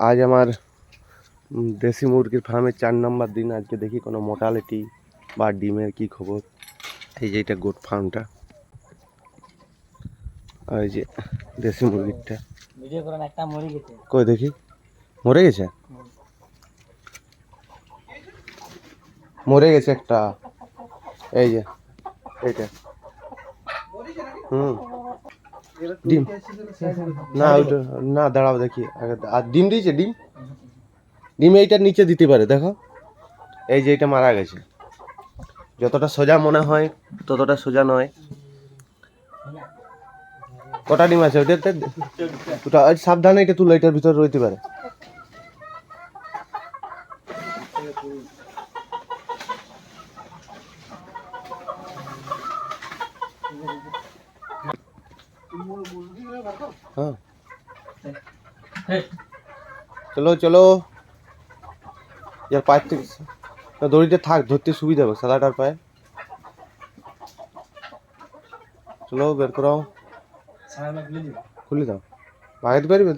আজ আমার দেশি মুরগির ফার্মের 4 নম্বর দিন। আজকে দেখি কোনো মোর্টালিটি বা ডিমের কি খবর। এই যে এটা গোট ফার্মটা, আর এই যে দেশি মুরগিরটা। ভিডিও করেন, একটা মরে গেছে। কই দেখি, মরে গেছে? মরে গেছে একটা, এই যে এইটা। ডিম না, ওইটা না, দাঁড়াও দেখি আগে। আর ডিম দিয়েছে? ডিম এইটার নিচে দিতে পারে, দেখো। এই যে এটা মারা গেছে। যতটা সোজা মনে হয় ততটা সোজা নয়। কটা ডিম আছে ওইটাতে? ওটা সাবধানে এটা তুলো, এটার ভিতরে রইতে পারে। হ্যাঁ, চলো চলো, এর পায়ের থেকে দড়িতে থাক, ধরতে সুবিধা হবে সাদাটার পায়ে। চলো বের করাও, খুলে দাও, ভাগাতে পারবে?